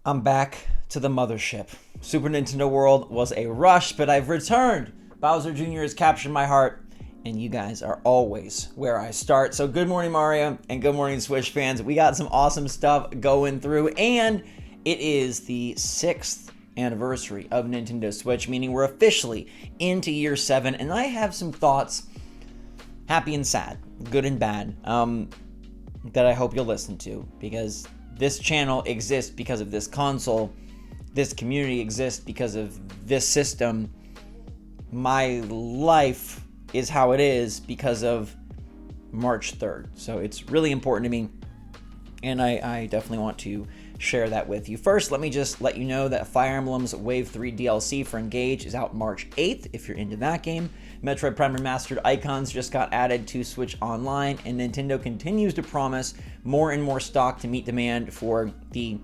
I'm back to the mothership. Super Nintendo World was a rush, but I've returned. Bowser Jr. has captured my heart, and you guys are always where I start. So good morning, Mario, and good morning, Switch fans. We got some awesome stuff going through, and it is the 6th anniversary of Nintendo Switch, meaning we're officially into year 7, and I have some thoughts, happy and sad, good and bad, that I hope you'll listen to, because this channel exists because of this console. This community exists because of this system. My life is how it is because of March 3rd. So it's really important to me, and I definitely want to share that with you. First, let me just let you know that Fire Emblem's Wave 3 DLC for Engage is out March 8th if you're into that game. Metroid Prime Remastered icons just got added to Switch Online, and Nintendo continues to promise more and more stock to meet demand for the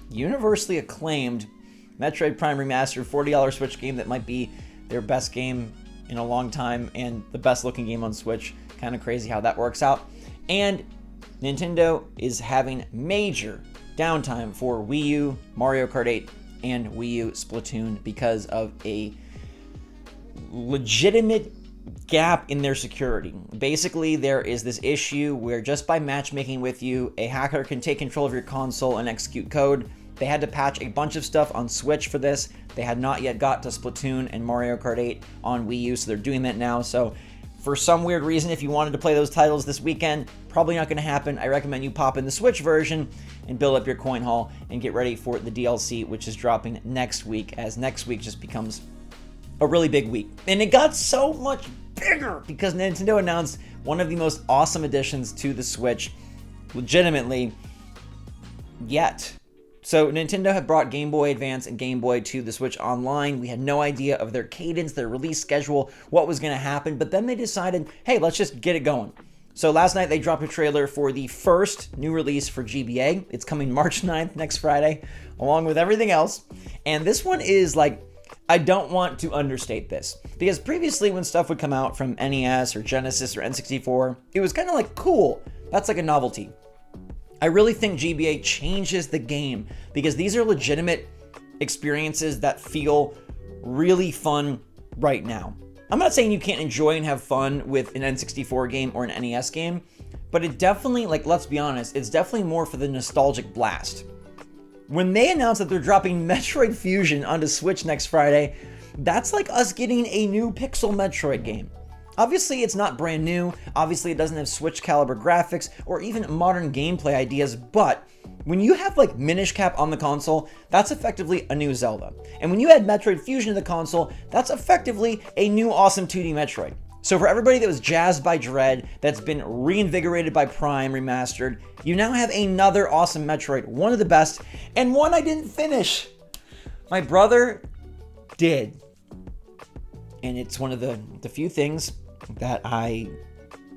universally acclaimed Metroid Prime Remastered $40 Switch game that might be their best game in a long time and the best looking game on Switch. Kind of crazy how that works out. And Nintendo is having major downtime for Wii U, Mario Kart 8, and Wii U Splatoon because of a legitimate gap in their security. Basically, there is this issue where just by matchmaking with you, a hacker can take control of your console and execute code. They had to patch a bunch of stuff on Switch for this. They had not yet got to Splatoon and Mario Kart 8 on Wii U, so they're doing that now. So for some weird reason, if you wanted to play those titles this weekend, probably not going to happen. I recommend you pop in the Switch version and build up your coin haul and get ready for the DLC, which is dropping next week, as next week just becomes a really big week. And it got so much bigger because Nintendo announced one of the most awesome additions to the Switch, legitimately, yet. So Nintendo had brought Game Boy Advance and Game Boy to the Switch Online. We had no idea of their cadence, their release schedule, what was going to happen, but then they decided, hey, let's just get it going. So last night they dropped a trailer for the first new release for GBA. It's coming March 9th, next Friday, along with everything else. And this one is like, I don't want to understate this, because previously when stuff would come out from NES or Genesis or N64, it was kind of like, cool, that's like a novelty. I really think GBA changes the game because these are legitimate experiences that feel really fun right now. I'm not saying you can't enjoy and have fun with an N64 game or an NES game, but it definitely, like, let's be honest, it's definitely more for the nostalgic blast. When they announced that they're dropping Metroid Fusion onto Switch next Friday, that's like us getting a new Pixel Metroid game. Obviously, it's not brand new. Obviously, it doesn't have Switch caliber graphics or even modern gameplay ideas, but when you have like Minish Cap on the console, that's effectively a new Zelda. And when you add Metroid Fusion to the console, that's effectively a new awesome 2D Metroid. So for everybody that was jazzed by Dread, that's been reinvigorated by Prime Remastered, you now have another awesome Metroid, one of the best, and one I didn't finish. My brother did. And it's one of the few things that I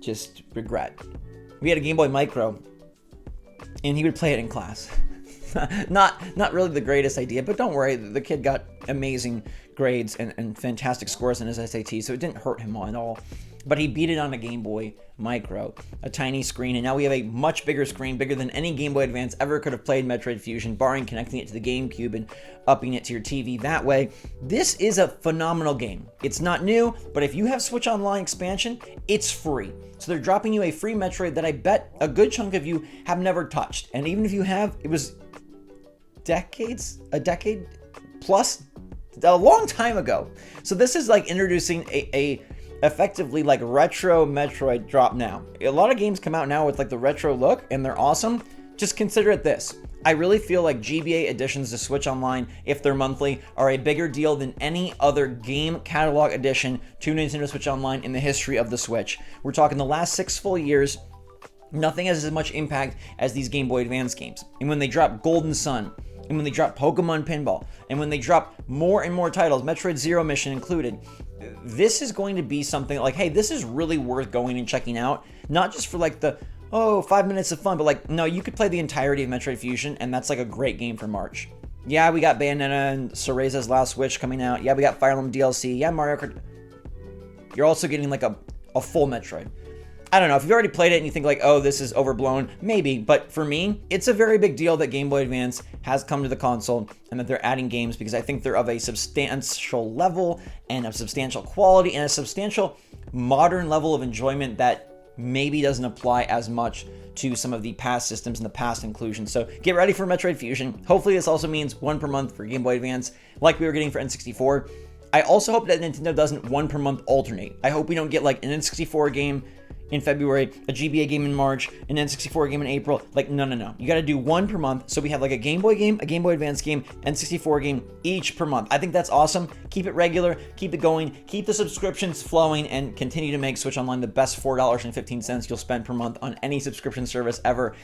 just regret. We had a Game Boy Micro, and he would play it in class. Not really the greatest idea, but don't worry, the kid got amazing grades and fantastic scores in his SAT, so it didn't hurt him at all. But he beat it on a Game Boy Micro, a tiny screen, and now we have a much bigger screen, bigger than any Game Boy Advance ever could have played Metroid Fusion, barring connecting it to the GameCube and upping it to your TV that way. This is a phenomenal game. It's not new, but if you have Switch Online expansion, it's free. So they're dropping you a free Metroid that I bet a good chunk of you have never touched. And even if you have, it was a decade plus, a long time ago. So this is like introducing a effectively like retro Metroid drop now. A lot of games come out now with like the retro look and they're awesome. Just consider it this. I really feel like GBA additions to Switch Online, if they're monthly, are a bigger deal than any other game catalog addition to Nintendo Switch Online in the history of the Switch. We're talking the last 6 full years. Nothing has as much impact as these Game Boy Advance games. And when they drop Golden Sun, and when they drop Pokemon Pinball, and when they drop more and more titles, Metroid Zero Mission included, this is going to be something like, hey, this is really worth going and checking out. Not just for like the, 5 minutes of fun, but like, no, you could play the entirety of Metroid Fusion, and that's like a great game for March. Yeah, we got Bayonetta and Cereza's Last Wish coming out. Yeah, we got Fire Emblem DLC. Yeah, Mario Kart. You're also getting like a full Metroid. I don't know, if you've already played it and you think like, oh, this is overblown, maybe, but for me, it's a very big deal that Game Boy Advance has come to the console and that they're adding games because I think they're of a substantial level and of substantial quality and a substantial modern level of enjoyment that maybe doesn't apply as much to some of the past systems and the past inclusions. So get ready for Metroid Fusion. Hopefully this also means one per month for Game Boy Advance like we were getting for N64. I also hope that Nintendo doesn't one per month alternate. I hope we don't get like an N64 game in February, a GBA game in March, an N64 game in April. Like, no. You got to do one per month. So we have like a Game Boy game, a Game Boy Advance game, N64 game each per month. I think that's awesome. Keep it regular, keep it going, keep the subscriptions flowing, and continue to make Switch Online the best $4.15 you'll spend per month on any subscription service ever.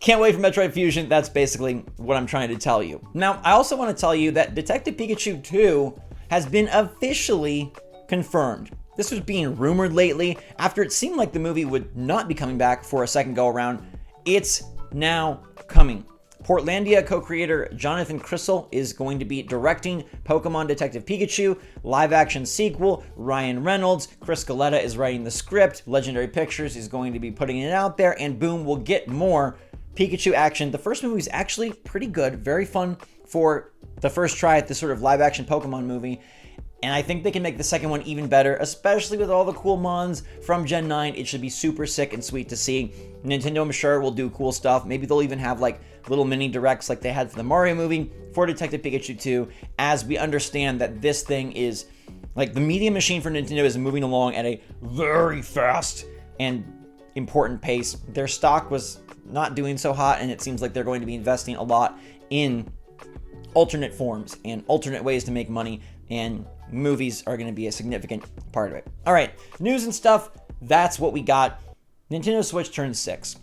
Can't wait for Metroid Fusion. That's basically what I'm trying to tell you. Now, I also want to tell you that Detective Pikachu 2 has been officially confirmed. This was being rumored lately after it seemed like the movie would not be coming back for a second go around. It's now coming. Portlandia co-creator Jonathan Crystal is going to be directing Pokemon Detective Pikachu, live-action sequel. Ryan Reynolds, Chris Galetta is writing the script. Legendary Pictures is going to be putting it out there, and boom, we'll get more Pikachu action. The first movie is actually pretty good, very fun for the first try at this sort of live-action Pokemon movie. And I think they can make the second one even better, especially with all the cool mons from Gen 9. It should be super sick and sweet to see. Nintendo, I'm sure, will do cool stuff. Maybe they'll even have like little mini directs like they had for the Mario movie for Detective Pikachu 2, as we understand that this thing is like the media machine for Nintendo is moving along at a very fast and important pace. Their stock was not doing so hot, and it seems like they're going to be investing a lot in alternate forms and alternate ways to make money, and movies are going to be a significant part of it. All right, news and stuff, that's what we got. Nintendo Switch turns 6.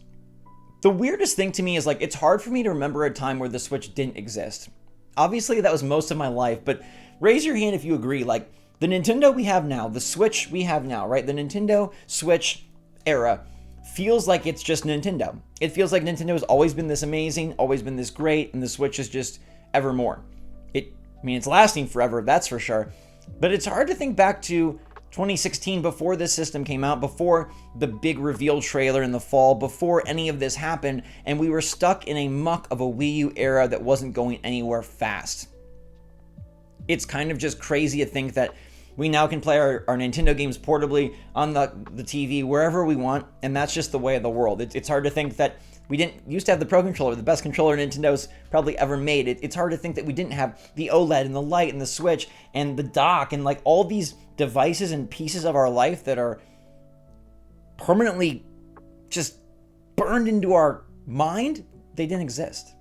The weirdest thing to me is like, it's hard for me to remember a time where the Switch didn't exist. Obviously, that was most of my life, but raise your hand if you agree. Like, the Nintendo we have now, the Switch we have now, right? The Nintendo Switch era feels like it's just Nintendo. It feels like Nintendo has always been this amazing, always been this great, and the Switch is just ever more. It's lasting forever, that's for sure. But it's hard to think back to 2016, before this system came out, before the big reveal trailer in the fall, before any of this happened, and we were stuck in a muck of a Wii U era that wasn't going anywhere fast. It's kind of just crazy to think that we now can play our Nintendo games portably on the TV wherever we want, and that's just the way of the world. It's hard to think that we didn't used to have the Pro Controller, the best controller Nintendo's probably ever made. It's hard to think that we didn't have the OLED and the light and the Switch and the dock and like all these devices and pieces of our life that are permanently just burned into our mind. They didn't exist.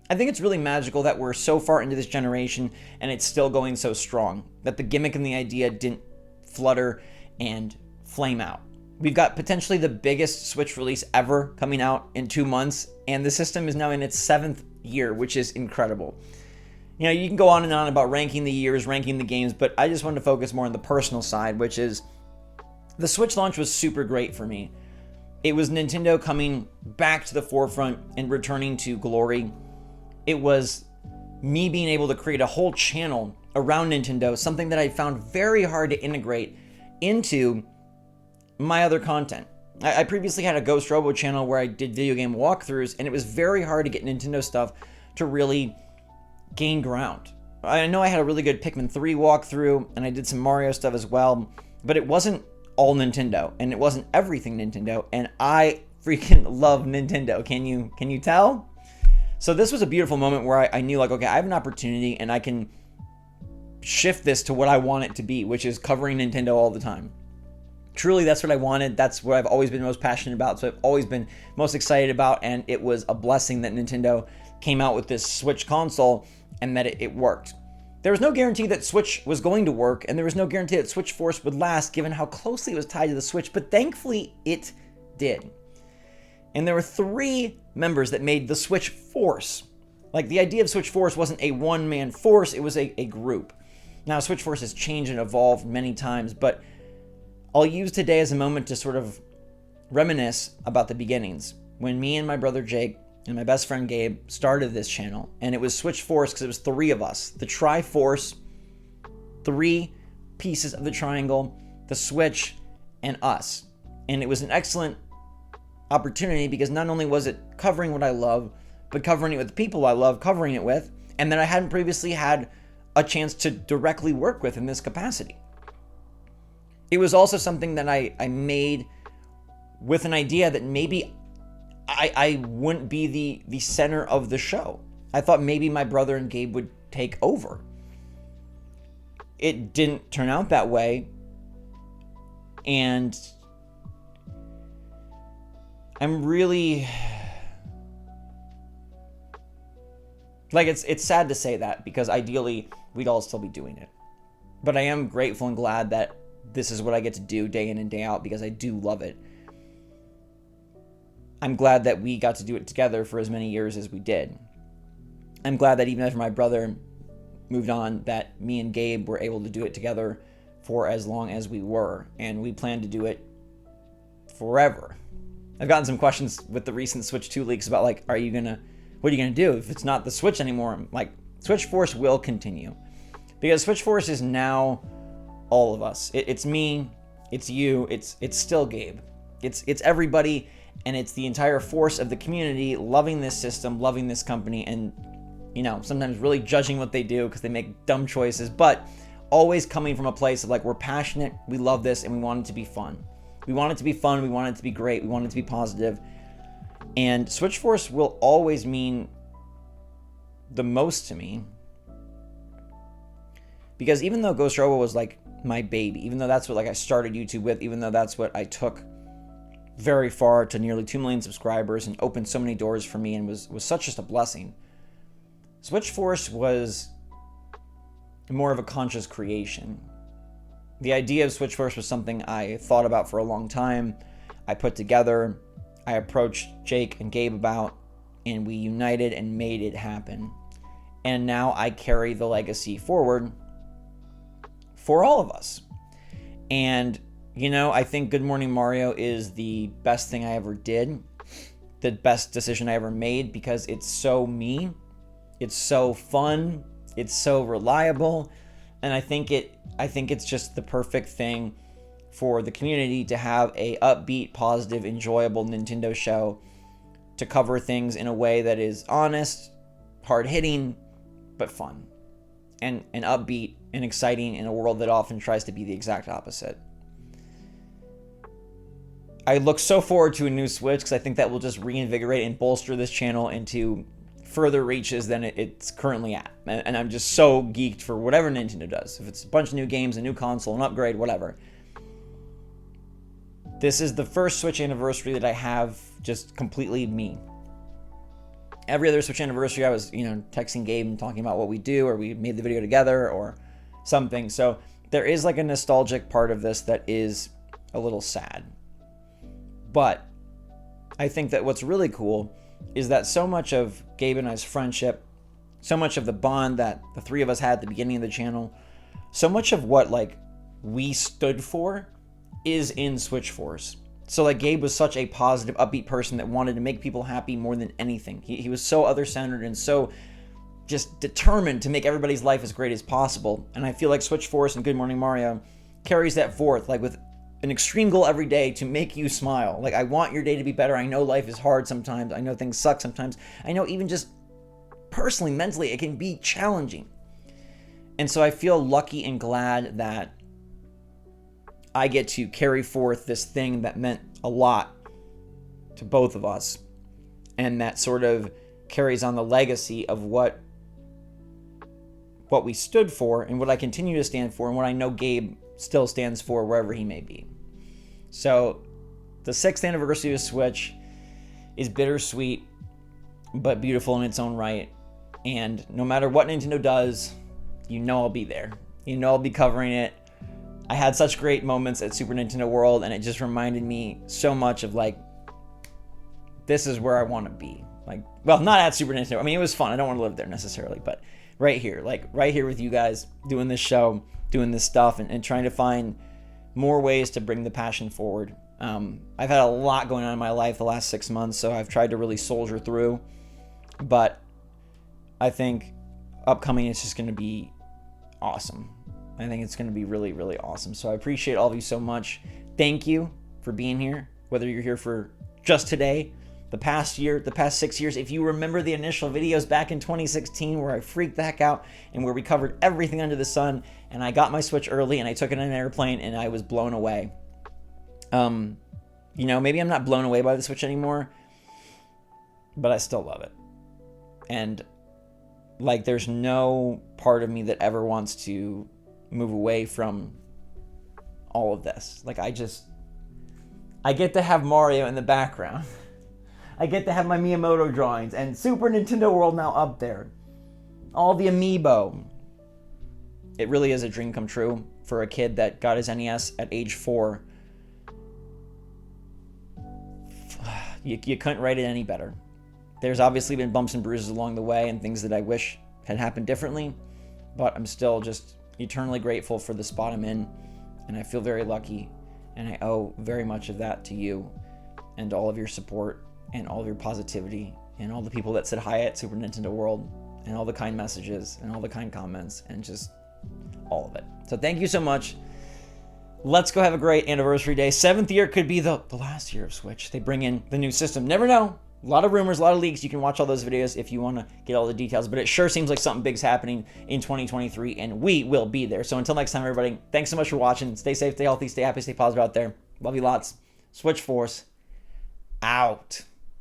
I think it's really magical that we're so far into this generation and it's still going so strong, that the gimmick and the idea didn't flutter and flame out. We've got potentially the biggest Switch release ever coming out in 2 months, and the system is now in its 7th year, which is incredible. You know, you can go on and on about ranking the years, ranking the games, but I just wanted to focus more on the personal side, which is the Switch launch was super great for me. It was Nintendo coming back to the forefront and returning to glory. It was me being able to create a whole channel around Nintendo, something that I found very hard to integrate into my other content. I previously had a Ghost Robo channel where I did video game walkthroughs, and it was very hard to get Nintendo stuff to really gain ground. I know I had a really good Pikmin 3 walkthrough, and I did some Mario stuff as well, but it wasn't all Nintendo, and it wasn't everything Nintendo, and I freaking love Nintendo. Can you tell? So this was a beautiful moment where I knew like, okay, I have an opportunity, and I can shift this to what I want it to be, which is covering Nintendo all the time. Truly, that's what I wanted. That's what I've always been most passionate about. So I've always been most excited about. And it was a blessing that Nintendo came out with this Switch console and that it worked. There was no guarantee that Switch was going to work. And there was no guarantee that SwitchForce would last, given how closely it was tied to the Switch. But thankfully, it did. And there were 3 members that made the SwitchForce. Like, the idea of SwitchForce wasn't a one-man force. It was a group. Now, SwitchForce has changed and evolved many times, but I'll use today as a moment to sort of reminisce about the beginnings, when me and my brother Jake and my best friend Gabe started this channel, and it was SwitchForce because it was 3 of us, the Triforce, 3 pieces of the triangle, the Switch, and us. And it was an excellent opportunity because not only was it covering what I love, but covering it with the people I love covering it with, and that I hadn't previously had a chance to directly work with in this capacity. It was also something that I made with an idea that maybe I wouldn't be the center of the show. I thought maybe my brother and Gabe would take over. It didn't turn out that way, and I'm really, like, it's sad to say that because ideally we'd all still be doing it. But I am grateful and glad that this is what I get to do day in and day out because I do love it. I'm glad that we got to do it together for as many years as we did. I'm glad that even after my brother moved on, that me and Gabe were able to do it together for as long as we were, and we plan to do it forever. I've gotten some questions with the recent Switch 2 leaks about, like, what are you gonna do if it's not the Switch anymore? I'm like, SwitchForce will continue because SwitchForce is now all of us. It's me, it's you, it's still Gabe, it's everybody, and it's the entire force of the community loving this system, loving this company, and sometimes really judging what they do because they make dumb choices, but always coming from a place of, like, we're passionate, we love this, and we want it to be fun. We want it to be fun, we want it to be great, we want it to be positive. And SwitchForce will always mean the most to me because even though Ghost Robo was like my baby, even though that's what, like, I started YouTube with, even though that's what I took very far to nearly 2 million subscribers and opened so many doors for me and was such just a blessing, SwitchForce was more of a conscious creation. The idea of SwitchForce was something I thought about for a long time. I put together, I approached Jake and Gabe about, and we united and made it happen. And now I carry the legacy forward for all of us. And, I think Good Morning Mario is the best thing I ever did, the best decision I ever made because it's so me, it's so fun, it's so reliable, and I think it's just the perfect thing for the community to have a upbeat, positive, enjoyable Nintendo show to cover things in a way that is honest, hard-hitting, but fun, and upbeat and exciting in a world that often tries to be the exact opposite. I look so forward to a new Switch because I think that will just reinvigorate and bolster this channel into further reaches than it's currently at. And I'm just so geeked for whatever Nintendo does. If it's a bunch of new games, a new console, an upgrade, whatever. This is the first Switch anniversary that I have just completely me. Every other Switch anniversary, I was, texting Gabe and talking about what we do, or we made the video together, or something. So there is like a nostalgic part of this that is a little sad. But I think that what's really cool is that so much of Gabe and I's friendship, so much of the bond that the three of us had at the beginning of the channel, so much of what, like, we stood for is in SwitchForce. So, like, Gabe was such a positive, upbeat person that wanted to make people happy more than anything. He was so other-centered and so just determined to make everybody's life as great as possible. And I feel like SwitchForce and Good Morning Mario carries that forth, like, with an extreme goal every day to make you smile. Like, I want your day to be better. I know life is hard sometimes. I know things suck sometimes. I know even just personally, mentally, it can be challenging. And so I feel lucky and glad that I get to carry forth this thing that meant a lot to both of us, and that sort of carries on the legacy of what we stood for and what I continue to stand for and what I know Gabe still stands for wherever he may be. So the 6th anniversary of Switch is bittersweet but beautiful in its own right, and no matter what Nintendo does, I'll be there. I'll be covering it. I had such great moments at Super Nintendo World, and it just reminded me so much of, like, this is where I want to be. Like, well, not at Super Nintendo. I mean, it was fun. I don't want to live there necessarily, but right here with you guys, doing this show, doing this stuff, and trying to find more ways to bring the passion forward. I've had a lot going on in my life the last 6 months, so I've tried to really soldier through, but I think upcoming is just going to be awesome. I think it's going to be really, really awesome. So I appreciate all of you so much. Thank you for being here, whether you're here for just today, the past year, the past 6 years. If you remember the initial videos back in 2016 where I freaked the heck out and where we covered everything under the sun, and I got my Switch early and I took it in an airplane and I was blown away. You know, maybe I'm not blown away by the Switch anymore, but I still love it. And like, there's no part of me that ever wants to move away from all of this. Like, I get to have Mario in the background. I get to have my Miyamoto drawings and Super Nintendo World now up there. All the amiibo. It really is a dream come true for a kid that got his NES at age 4. You couldn't write it any better. There's obviously been bumps and bruises along the way and things that I wish had happened differently, but I'm still just eternally grateful for the spot I'm in, and I feel very lucky, and I owe very much of that to you and all of your support and all of your positivity and all the people that said hi at Super Nintendo World and all the kind messages and all the kind comments and just all of it. So thank you so much. Let's go have a great anniversary day. 7th year could be the last year of Switch. They bring in the new system. Never know. A lot of rumors, a lot of leaks. You can watch all those videos if you want to get all the details. But it sure seems like something big's happening in 2023, and we will be there. So until next time, everybody, thanks so much for watching. Stay safe, stay healthy, stay happy, stay positive out there. Love you lots. SwitchForce out.